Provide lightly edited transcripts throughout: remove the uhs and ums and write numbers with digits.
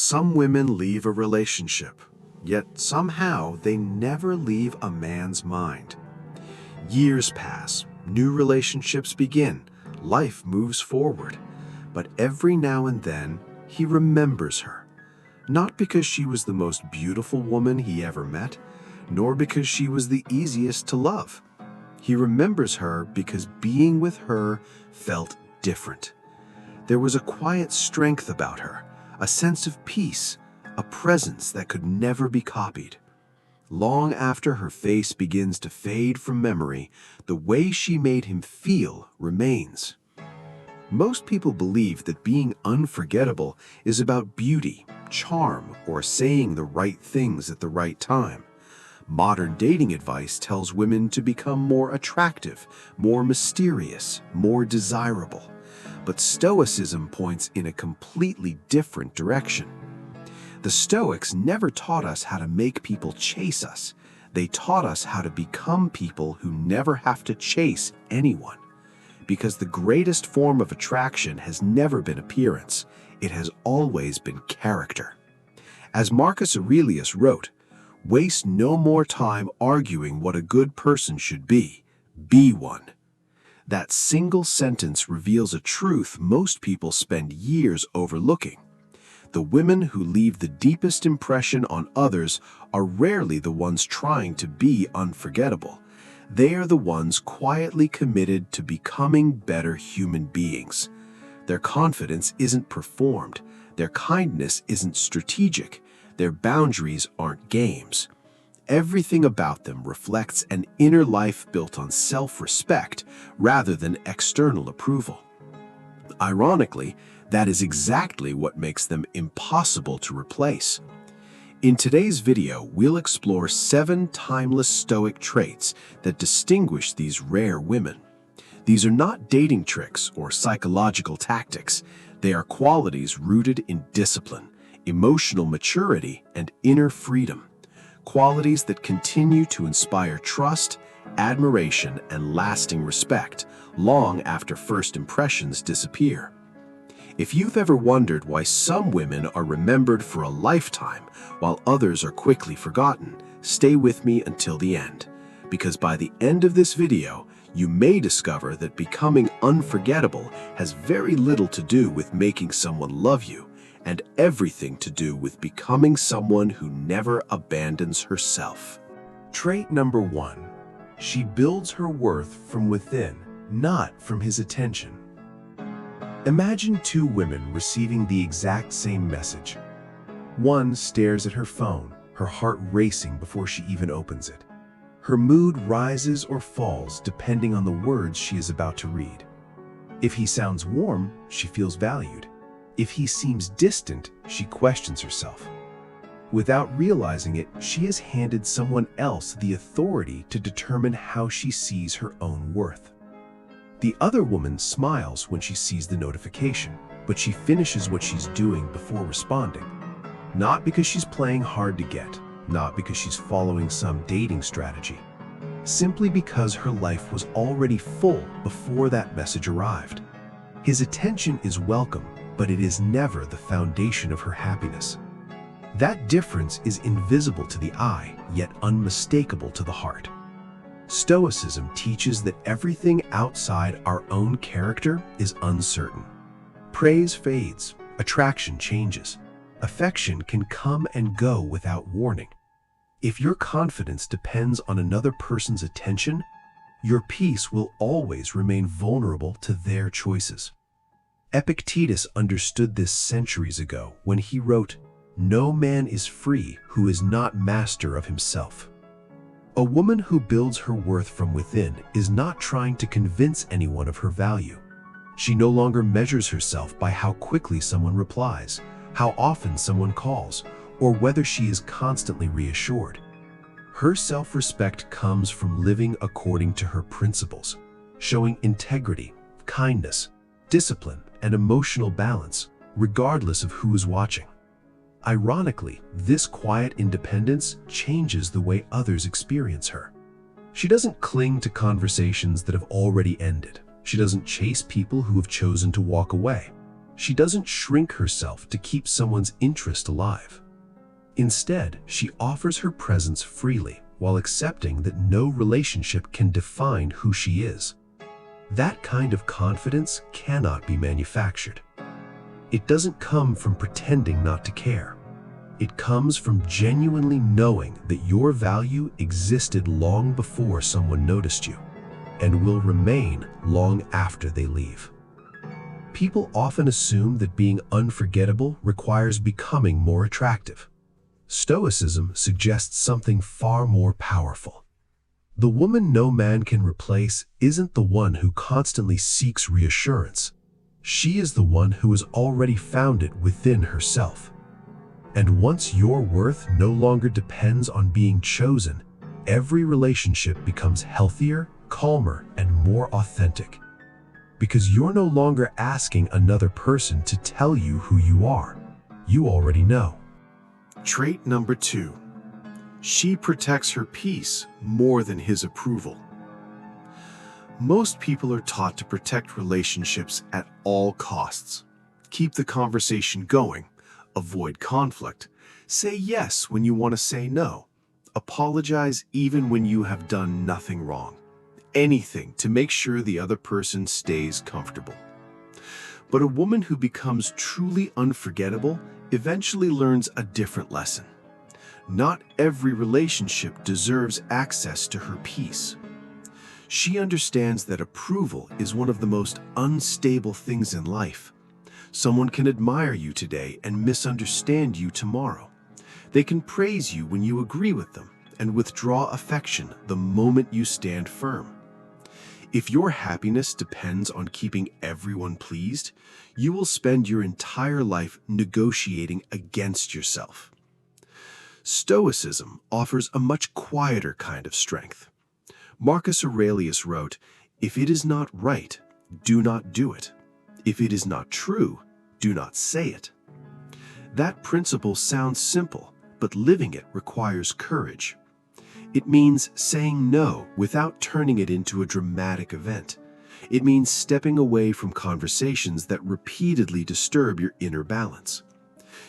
Some women leave a relationship, yet somehow they never leave a man's mind. Years pass, new relationships begin, life moves forward, but every now and then he remembers her. Not because she was the most beautiful woman he ever met, nor because she was the easiest to love. He remembers her because being with her felt different. There was a quiet strength about her, a sense of peace, a presence that could never be copied. Long after her face begins to fade from memory, the way she made him feel remains. Most people believe that being unforgettable is about beauty, charm, or saying the right things at the right time. Modern dating advice tells women to become more attractive, more mysterious, more desirable. But Stoicism points in a completely different direction. The Stoics never taught us how to make people chase us. They taught us how to become people who never have to chase anyone. Because the greatest form of attraction has never been appearance, it has always been character. As Marcus Aurelius wrote, "Waste no more time arguing what a good person should be one." That single sentence reveals a truth most people spend years overlooking. The women who leave the deepest impression on others are rarely the ones trying to be unforgettable. They are the ones quietly committed to becoming better human beings. Their confidence isn't performed, their kindness isn't strategic, their boundaries aren't games. Everything about them reflects an inner life built on self-respect rather than external approval. Ironically, that is exactly what makes them impossible to replace. In today's video, we'll explore 7 timeless Stoic traits that distinguish these rare women. These are not dating tricks or psychological tactics. They are qualities rooted in discipline, emotional maturity, and inner freedom. Qualities that continue to inspire trust, admiration, and lasting respect long after first impressions disappear. If you've ever wondered why some women are remembered for a lifetime while others are quickly forgotten, stay with me until the end. Because by the end of this video, you may discover that becoming unforgettable has very little to do with making someone love you, and everything to do with becoming someone who never abandons herself. Trait number 1. She builds her worth from within, not from his attention. Imagine 2 women receiving the exact same message. One stares at her phone, her heart racing before she even opens it. Her mood rises or falls depending on the words she is about to read. If he sounds warm, she feels valued. If he seems distant, she questions herself. Without realizing it, she has handed someone else the authority to determine how she sees her own worth. The other woman smiles when she sees the notification, but she finishes what she's doing before responding. Not because she's playing hard to get, not because she's following some dating strategy. Simply because her life was already full before that message arrived. His attention is welcome, but it is never the foundation of her happiness. That difference is invisible to the eye, yet unmistakable to the heart. Stoicism teaches that everything outside our own character is uncertain. Praise fades, attraction changes, affection can come and go without warning. If your confidence depends on another person's attention, your peace will always remain vulnerable to their choices. Epictetus understood this centuries ago when he wrote, "No man is free who is not master of himself." A woman who builds her worth from within is not trying to convince anyone of her value. She no longer measures herself by how quickly someone replies, how often someone calls, or whether she is constantly reassured. Her self-respect comes from living according to her principles, showing integrity, kindness, discipline, and emotional balance, regardless of who is watching. Ironically, this quiet independence changes the way others experience her. She doesn't cling to conversations that have already ended. She doesn't chase people who have chosen to walk away. She doesn't shrink herself to keep someone's interest alive. Instead, she offers her presence freely while accepting that no relationship can define who she is. That kind of confidence cannot be manufactured. It doesn't come from pretending not to care. It comes from genuinely knowing that your value existed long before someone noticed you, and will remain long after they leave. People often assume that being unforgettable requires becoming more attractive. Stoicism suggests something far more powerful. The woman no man can replace isn't the one who constantly seeks reassurance. She is the one who has already found it within herself. And once your worth no longer depends on being chosen, every relationship becomes healthier, calmer, and more authentic. Because you're no longer asking another person to tell you who you are. You already know. Trait number 2. She protects her peace more than his approval. Most people are taught to protect relationships at all costs. Keep the conversation going, avoid conflict, say yes when you want to say no, apologize even when you have done nothing wrong. Anything to make sure the other person stays comfortable. But a woman who becomes truly unforgettable eventually learns a different lesson. Not every relationship deserves access to her peace. She understands that approval is one of the most unstable things in life. Someone can admire you today and misunderstand you tomorrow. They can praise you when you agree with them and withdraw affection the moment you stand firm. If your happiness depends on keeping everyone pleased, you will spend your entire life negotiating against yourself. Stoicism offers a much quieter kind of strength. Marcus Aurelius wrote, "If it is not right, do not do it. If it is not true, do not say it." That principle sounds simple, but living it requires courage. It means saying no without turning it into a dramatic event. It means stepping away from conversations that repeatedly disturb your inner balance.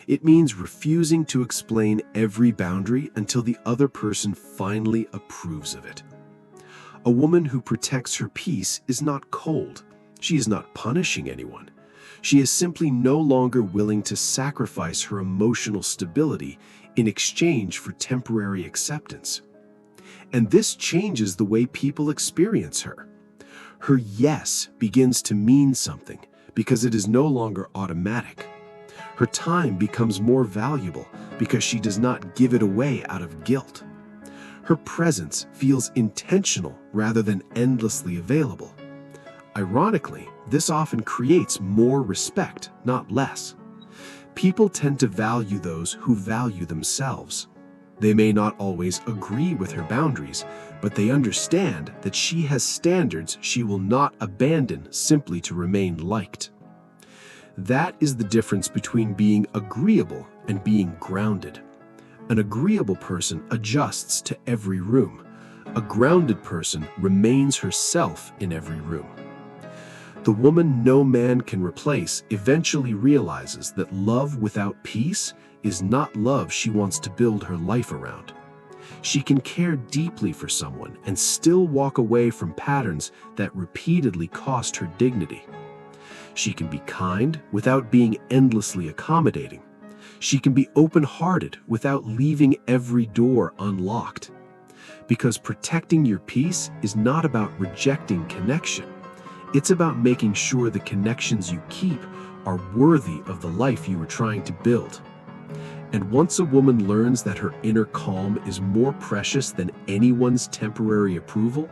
It means refusing to explain every boundary until the other person finally approves of it. A woman who protects her peace is not cold. She is not punishing anyone. She is simply no longer willing to sacrifice her emotional stability in exchange for temporary acceptance. And this changes the way people experience her. Her yes begins to mean something because it is no longer automatic. Her time becomes more valuable because she does not give it away out of guilt. Her presence feels intentional rather than endlessly available. Ironically, this often creates more respect, not less. People tend to value those who value themselves. They may not always agree with her boundaries, but they understand that she has standards she will not abandon simply to remain liked. That is the difference between being agreeable and being grounded. An agreeable person adjusts to every room. A grounded person remains herself in every room. The woman no man can replace eventually realizes that love without peace is not love she wants to build her life around. She can care deeply for someone and still walk away from patterns that repeatedly cost her dignity. She can be kind without being endlessly accommodating. She can be open-hearted without leaving every door unlocked. Because protecting your peace is not about rejecting connection. It's about making sure the connections you keep are worthy of the life you are trying to build. And once a woman learns that her inner calm is more precious than anyone's temporary approval,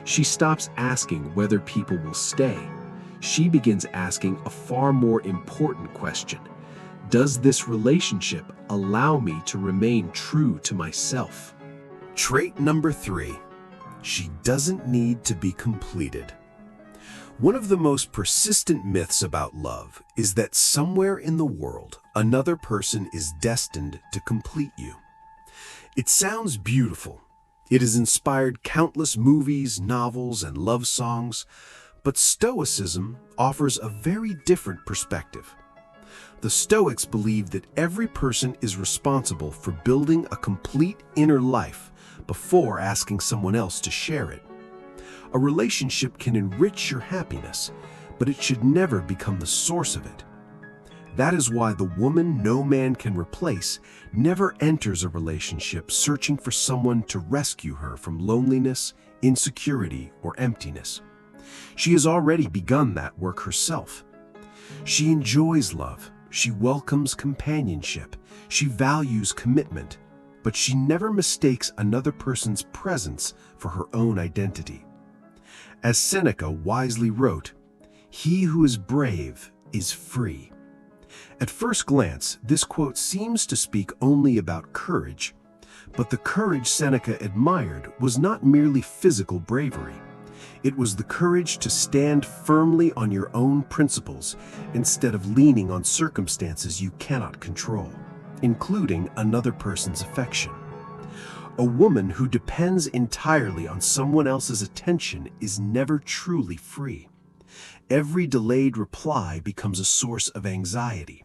she stops asking whether people will stay. She begins asking a far more important question. Does this relationship allow me to remain true to myself? Trait number 3. She doesn't need to be completed. One of the most persistent myths about love is that somewhere in the world, another person is destined to complete you. It sounds beautiful. It has inspired countless movies, novels, and love songs, but Stoicism offers a very different perspective. The Stoics believed that every person is responsible for building a complete inner life before asking someone else to share it. A relationship can enrich your happiness, but it should never become the source of it. That is why the woman no man can replace never enters a relationship searching for someone to rescue her from loneliness, insecurity, or emptiness. She has already begun that work herself. She enjoys love, she welcomes companionship, she values commitment, but she never mistakes another person's presence for her own identity. As Seneca wisely wrote, "He who is brave is free." At first glance, this quote seems to speak only about courage, but the courage Seneca admired was not merely physical bravery. It was the courage to stand firmly on your own principles instead of leaning on circumstances you cannot control, including another person's affection. A woman who depends entirely on someone else's attention is never truly free. Every delayed reply becomes a source of anxiety.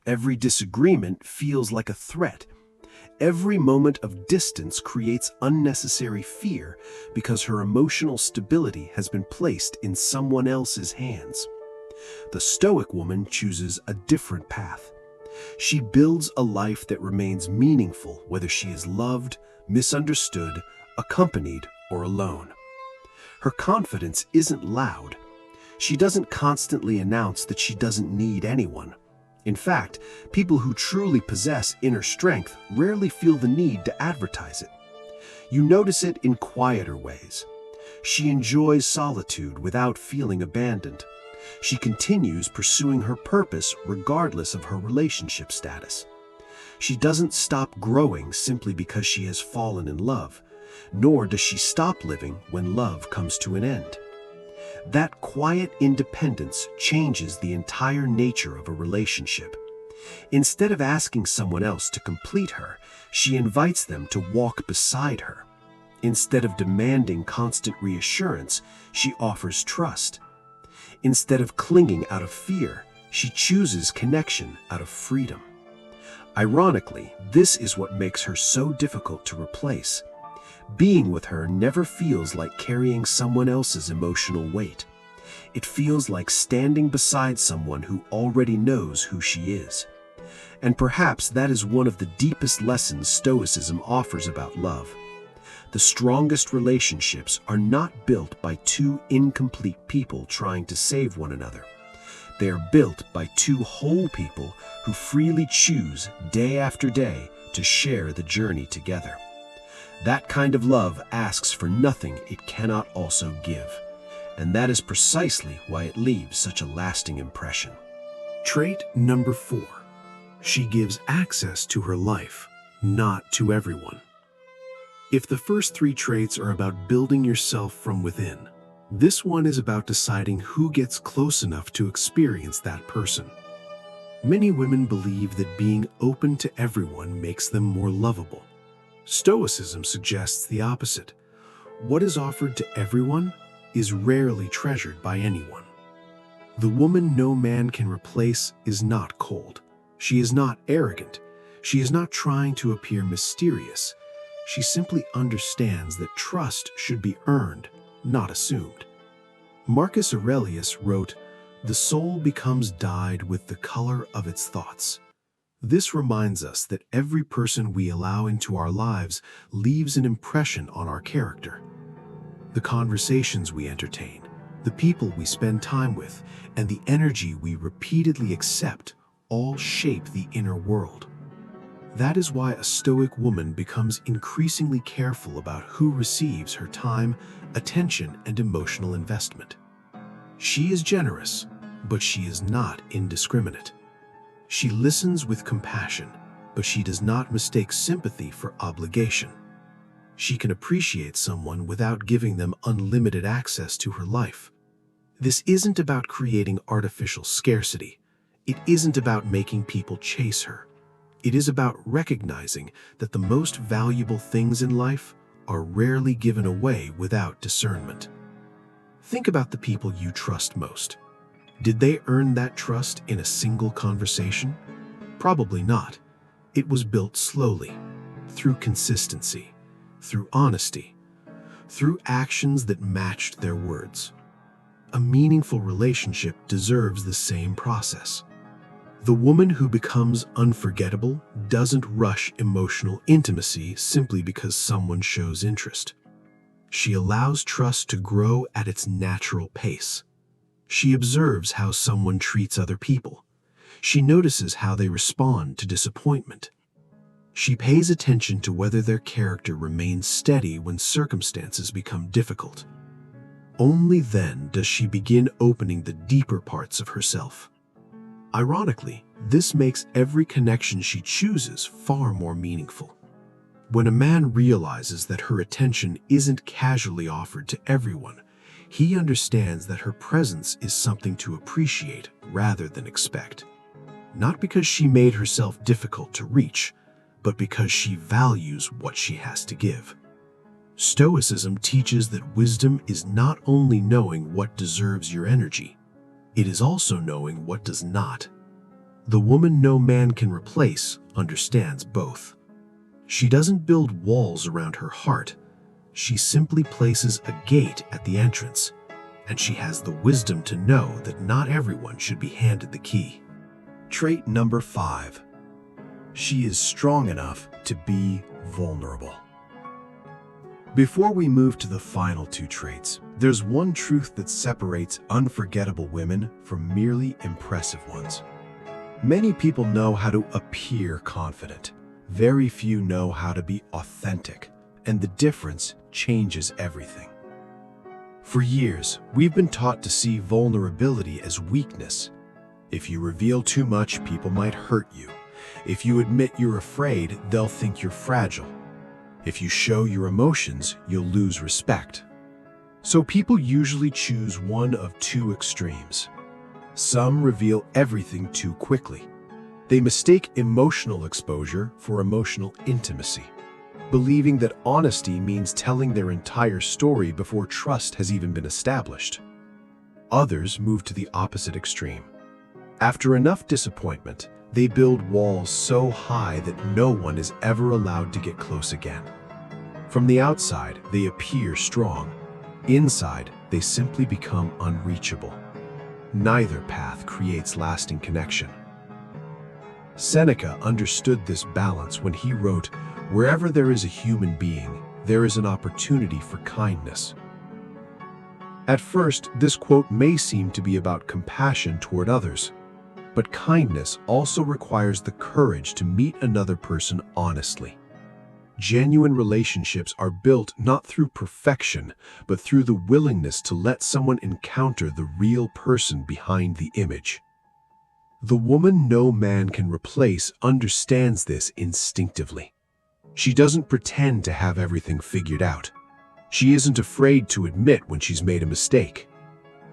Every disagreement feels like a threat. Every moment of distance creates unnecessary fear because her emotional stability has been placed in someone else's hands. The Stoic woman chooses a different path. She builds a life that remains meaningful whether she is loved, misunderstood, accompanied, or alone. Her confidence isn't loud. She doesn't constantly announce that she doesn't need anyone. In fact, people who truly possess inner strength rarely feel the need to advertise it. You notice it in quieter ways. She enjoys solitude without feeling abandoned. She continues pursuing her purpose regardless of her relationship status. She doesn't stop growing simply because she has fallen in love, nor does she stop living when love comes to an end. That quiet independence changes the entire nature of a relationship. Instead of asking someone else to complete her, she invites them to walk beside her. Instead of demanding constant reassurance, she offers trust. Instead of clinging out of fear, she chooses connection out of freedom. Ironically, this is what makes her so difficult to replace. Being with her never feels like carrying someone else's emotional weight. It feels like standing beside someone who already knows who she is. And perhaps that is one of the deepest lessons Stoicism offers about love. The strongest relationships are not built by two incomplete people trying to save one another. They are built by two whole people who freely choose day after day to share the journey together. That kind of love asks for nothing it cannot also give, and that is precisely why it leaves such a lasting impression. Trait number 4. She gives access to her life, not to everyone. If the first 3 traits are about building yourself from within, this one is about deciding who gets close enough to experience that person. Many women believe that being open to everyone makes them more lovable. Stoicism suggests the opposite. What is offered to everyone is rarely treasured by anyone. The woman no man can replace is not cold. She is not arrogant. She is not trying to appear mysterious. She simply understands that trust should be earned, not assumed. Marcus Aurelius wrote, "The soul becomes dyed with the color of its thoughts." This reminds us that every person we allow into our lives leaves an impression on our character. The conversations we entertain, the people we spend time with, and the energy we repeatedly accept all shape the inner world. That is why a Stoic woman becomes increasingly careful about who receives her time, attention, and emotional investment. She is generous, but she is not indiscriminate. She listens with compassion, but she does not mistake sympathy for obligation. She can appreciate someone without giving them unlimited access to her life. This isn't about creating artificial scarcity. It isn't about making people chase her. It is about recognizing that the most valuable things in life are rarely given away without discernment. Think about the people you trust most. Did they earn that trust in a single conversation? Probably not. It was built slowly, through consistency, through honesty, through actions that matched their words. A meaningful relationship deserves the same process. The woman who becomes unforgettable doesn't rush emotional intimacy simply because someone shows interest. She allows trust to grow at its natural pace. She observes how someone treats other people. She notices how they respond to disappointment. She pays attention to whether their character remains steady when circumstances become difficult. Only then does she begin opening the deeper parts of herself. Ironically, this makes every connection she chooses far more meaningful. When a man realizes that her attention isn't casually offered to everyone, he understands that her presence is something to appreciate rather than expect. Not because she made herself difficult to reach, but because she values what she has to give. Stoicism teaches that wisdom is not only knowing what deserves your energy, it is also knowing what does not. The woman no man can replace understands both. She doesn't build walls around her heart. She simply places a gate at the entrance, and she has the wisdom to know that not everyone should be handed the key. Trait number 5. She is strong enough to be vulnerable. Before we move to the final 2 traits, there's one truth that separates unforgettable women from merely impressive ones. Many people know how to appear confident. Very few know how to be authentic, and the difference changes everything. For years, we've been taught to see vulnerability as weakness. If you reveal too much, people might hurt you. If you admit you're afraid, they'll think you're fragile. If you show your emotions, you'll lose respect. So people usually choose one of 2 extremes. Some reveal everything too quickly. They mistake emotional exposure for emotional intimacy, believing that honesty means telling their entire story before trust has even been established. Others move to the opposite extreme. After enough disappointment, they build walls so high that no one is ever allowed to get close again. From the outside, they appear strong. Inside, they simply become unreachable. Neither path creates lasting connection. Seneca understood this balance when he wrote, "Wherever there is a human being, there is an opportunity for kindness." At first, this quote may seem to be about compassion toward others, but kindness also requires the courage to meet another person honestly. Genuine relationships are built not through perfection, but through the willingness to let someone encounter the real person behind the image. The woman no man can replace understands this instinctively. She doesn't pretend to have everything figured out. She isn't afraid to admit when she's made a mistake.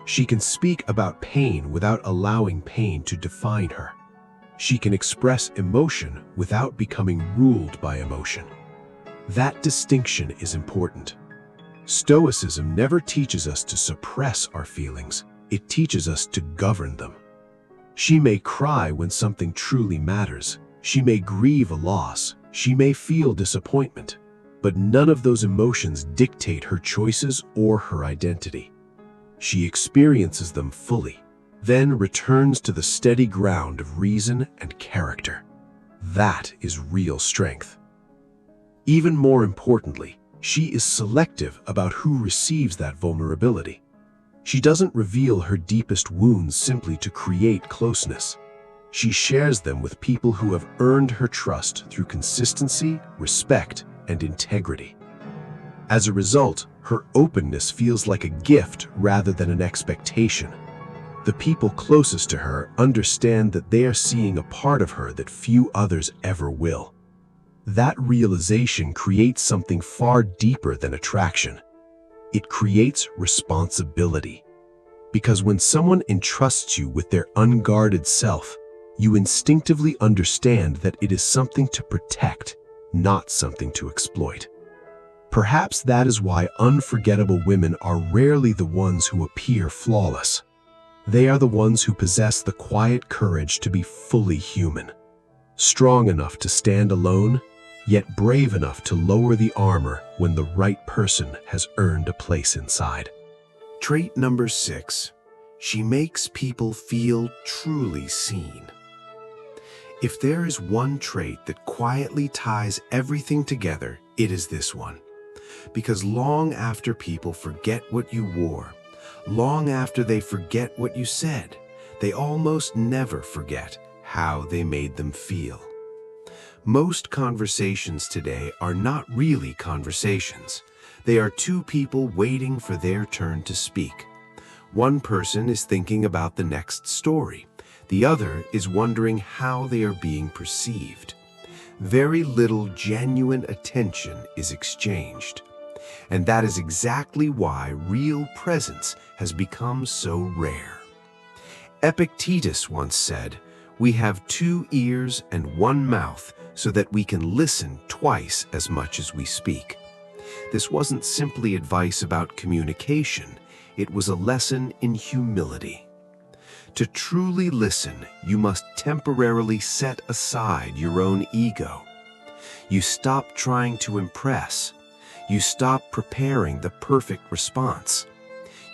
She can speak about pain without allowing pain to define her. She can express emotion without becoming ruled by emotion. That distinction is important. Stoicism never teaches us to suppress our feelings. It teaches us to govern them. She may cry when something truly matters. She may grieve a loss. She may feel disappointment. But none of those emotions dictate her choices or her identity. She experiences them fully, then returns to the steady ground of reason and character. That is real strength. Even more importantly, she is selective about who receives that vulnerability. She doesn't reveal her deepest wounds simply to create closeness. She shares them with people who have earned her trust through consistency, respect, and integrity. As a result, her openness feels like a gift rather than an expectation. The people closest to her understand that they are seeing a part of her that few others ever will. That realization creates something far deeper than attraction. It creates responsibility. Because when someone entrusts you with their unguarded self, you instinctively understand that it is something to protect, not something to exploit. Perhaps that is why unforgettable women are rarely the ones who appear flawless. They are the ones who possess the quiet courage to be fully human, strong enough to stand alone, yet brave enough to lower the armor when the right person has earned a place inside. Trait number 6. She makes people feel truly seen. If there is one trait that quietly ties everything together, it is this one. Because long after people forget what you wore, long after they forget what you said, they almost never forget how they made them feel. Most conversations today are not really conversations. They are two people waiting for their turn to speak. One person is thinking about the next story. The other is wondering how they are being perceived. Very little genuine attention is exchanged. And that is exactly why real presence has become so rare. Epictetus once said, "We have 2 ears and 1 mouth so that we can listen twice as much as we speak." This wasn't simply advice about communication, it was a lesson in humility. To truly listen, you must temporarily set aside your own ego. You stop trying to impress. You stop preparing the perfect response.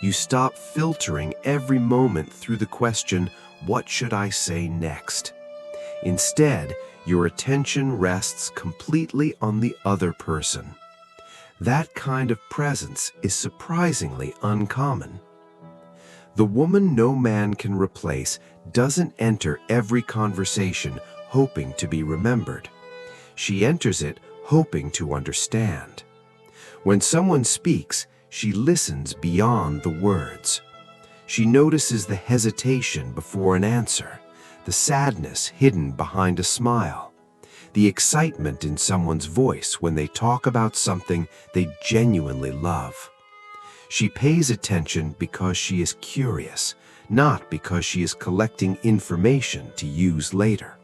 You stop filtering every moment through the question, "What should I say next?" Instead, your attention rests completely on the other person. That kind of presence is surprisingly uncommon. The woman no man can replace doesn't enter every conversation hoping to be remembered. She enters it hoping to understand. When someone speaks, she listens beyond the words. She notices the hesitation before an answer, the sadness hidden behind a smile, the excitement in someone's voice when they talk about something they genuinely love. She pays attention because she is curious, not because she is collecting information to use later.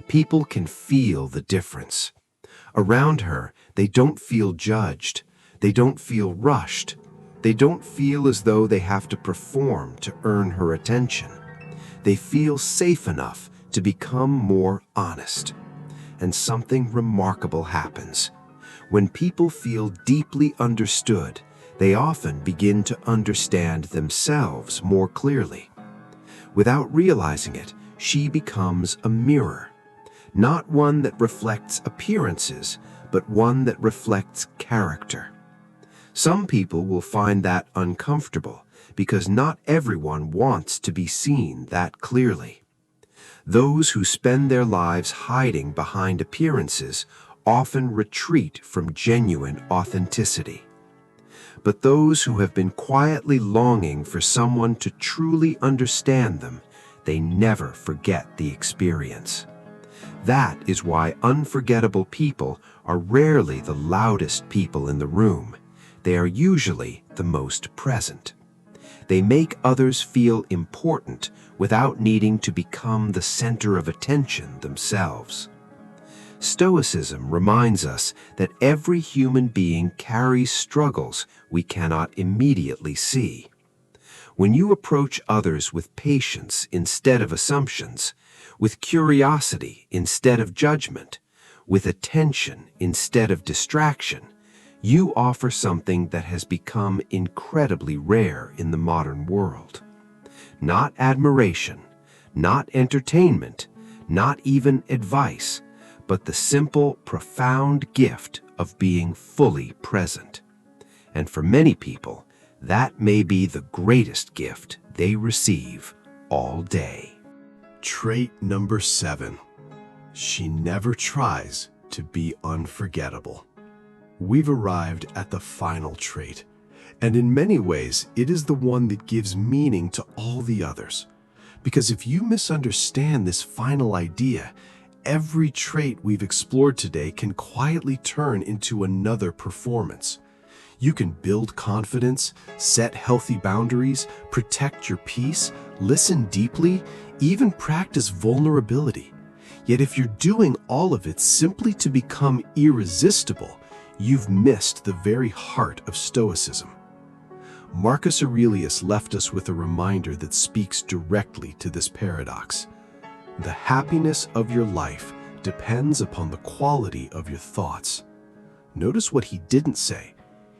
People can feel the difference. Around her, they don't feel judged. They don't feel rushed. They don't feel as though they have to perform to earn her attention. They feel safe enough to become more honest. And something remarkable happens. When people feel deeply understood, they often begin to understand themselves more clearly. Without realizing it, she becomes a mirror. Not one that reflects appearances, but one that reflects character. Some people will find that uncomfortable because not everyone wants to be seen that clearly. Those who spend their lives hiding behind appearances often retreat from genuine authenticity. But those who have been quietly longing for someone to truly understand them, they never forget the experience. That is why unforgettable people are rarely the loudest people in the room. They are usually the most present. They make others feel important without needing to become the center of attention themselves. Stoicism reminds us that every human being carries struggles we cannot immediately see. When you approach others with patience instead of assumptions, with curiosity instead of judgment, with attention instead of distraction, you offer something that has become incredibly rare in the modern world. Not admiration, not entertainment, not even advice, but the simple, profound gift of being fully present. And for many people, that may be the greatest gift they receive all day. Trait number 7. She never tries to be unforgettable. We've arrived at the final trait, and in many ways, it is the one that gives meaning to all the others. Because if you misunderstand this final idea, every trait we've explored today can quietly turn into another performance. You can build confidence, set healthy boundaries, protect your peace, listen deeply, even practice vulnerability. Yet if you're doing all of it simply to become irresistible, you've missed the very heart of Stoicism. Marcus Aurelius left us with a reminder that speaks directly to this paradox. The happiness of your life depends upon the quality of your thoughts. Notice what he didn't say.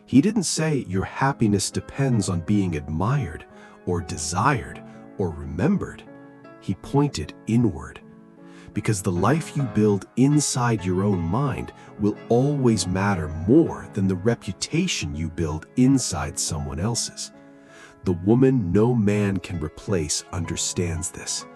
He didn't say your happiness depends on being admired or desired or remembered. He pointed inward. Because the life you build inside your own mind will always matter more than the reputation you build inside someone else's. The woman no man can replace understands this.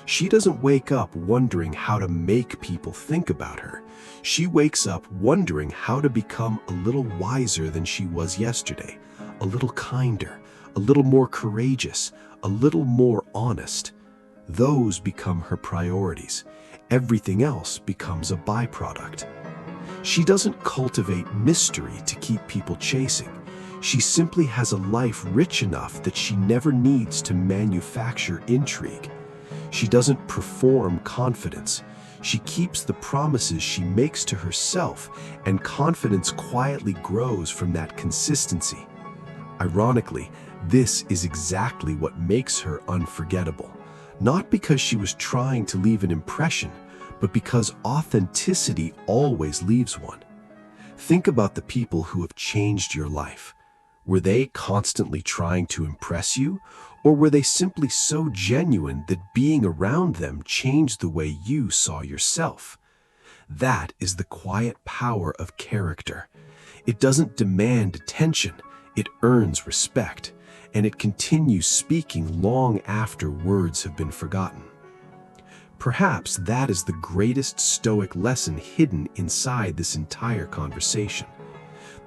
She doesn't wake up wondering how to make people think about her. She wakes up wondering how to become a little wiser than she was yesterday, a little kinder, a little more courageous, a little more honest. Those become her priorities. Everything else becomes a byproduct. She doesn't cultivate mystery to keep people chasing. She simply has a life rich enough that she never needs to manufacture intrigue. She doesn't perform confidence. She keeps the promises she makes to herself, and confidence quietly grows from that consistency. Ironically, this is exactly what makes her unforgettable. Not because she was trying to leave an impression, but because authenticity always leaves one. Think about the people who have changed your life. Were they constantly trying to impress you, or were they simply so genuine that being around them changed the way you saw yourself? That is the quiet power of character. It doesn't demand attention, it earns respect, and it continues speaking long after words have been forgotten. Perhaps that is the greatest Stoic lesson hidden inside this entire conversation.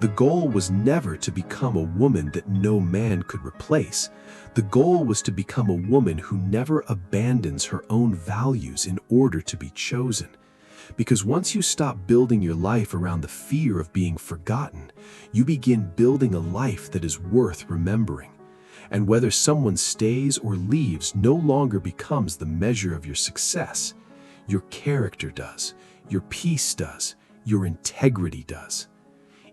The goal was never to become a woman that no man could replace. The goal was to become a woman who never abandons her own values in order to be chosen. Because once you stop building your life around the fear of being forgotten, you begin building a life that is worth remembering. And whether someone stays or leaves no longer becomes the measure of your success. Your character does, your peace does, your integrity does.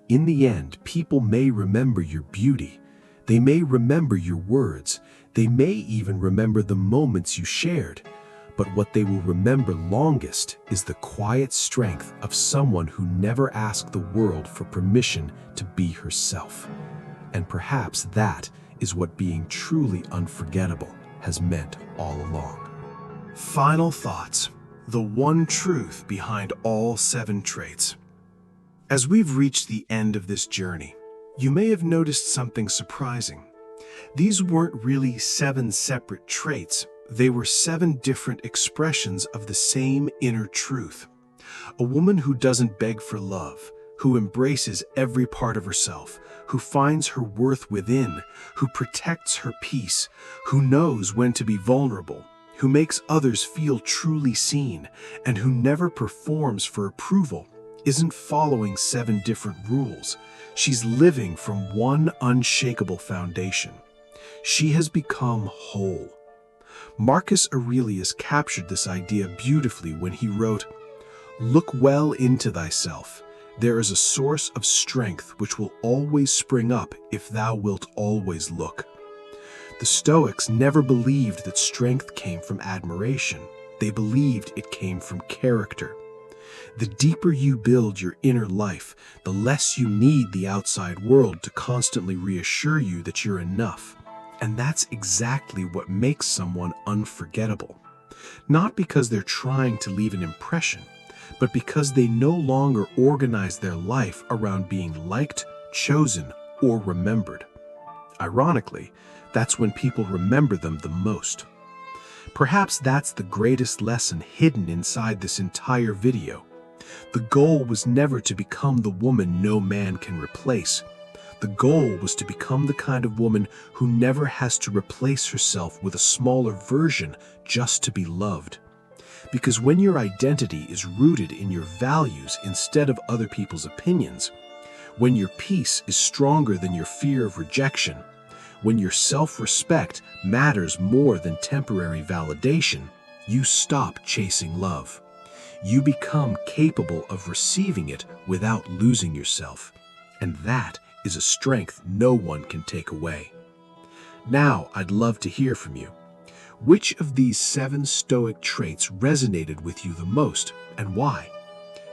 In the end, people may remember your beauty. They may remember your words. They may even remember the moments you shared. But what they will remember longest is the quiet strength of someone who never asked the world for permission to be herself. And perhaps that is what being truly unforgettable has meant all along. Final thoughts. The one truth behind all 7 traits. As we've reached the end of this journey, you may have noticed something surprising. These weren't really 7 separate traits. They were 7 different expressions of the same inner truth. A woman who doesn't beg for love, who embraces every part of herself, who finds her worth within, who protects her peace, who knows when to be vulnerable, who makes others feel truly seen, and who never performs for approval, isn't following 7 different rules. She's living from one unshakable foundation. She has become whole. Marcus Aurelius captured this idea beautifully when he wrote, "Look well into thyself. There is a source of strength which will always spring up if thou wilt always look." The Stoics never believed that strength came from admiration. They believed it came from character. The deeper you build your inner life, the less you need the outside world to constantly reassure you that you're enough. And that's exactly what makes someone unforgettable. Not because they're trying to leave an impression, but because they no longer organize their life around being liked, chosen, or remembered. Ironically, that's when people remember them the most. Perhaps that's the greatest lesson hidden inside this entire video. The goal was never to become the woman no man can replace. The goal was to become the kind of woman who never has to replace herself with a smaller version just to be loved. Because when your identity is rooted in your values instead of other people's opinions, when your peace is stronger than your fear of rejection, when your self-respect matters more than temporary validation, you stop chasing love. You become capable of receiving it without losing yourself. And that is a strength no one can take away. Now, I'd love to hear from you. Which of these 7 Stoic traits resonated with you the most, and why?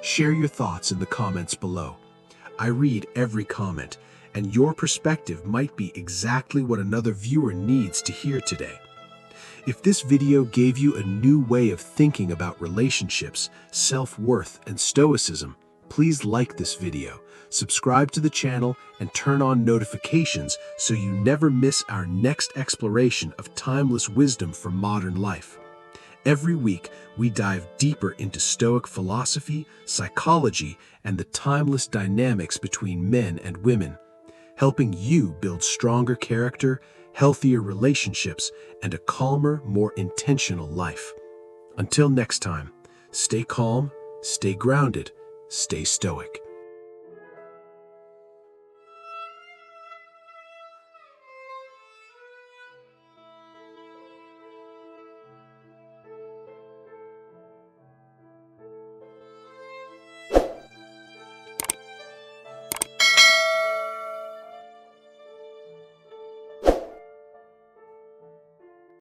Share your thoughts in the comments below. I read every comment, and your perspective might be exactly what another viewer needs to hear today. If this video gave you a new way of thinking about relationships, self-worth, and Stoicism, please like this video, subscribe to the channel, and turn on notifications so you never miss our next exploration of timeless wisdom from modern life. Every week, we dive deeper into Stoic philosophy, psychology, and the timeless dynamics between men and women, helping you build stronger character, healthier relationships, and a calmer, more intentional life. Until next time, stay calm, stay grounded, stay stoic.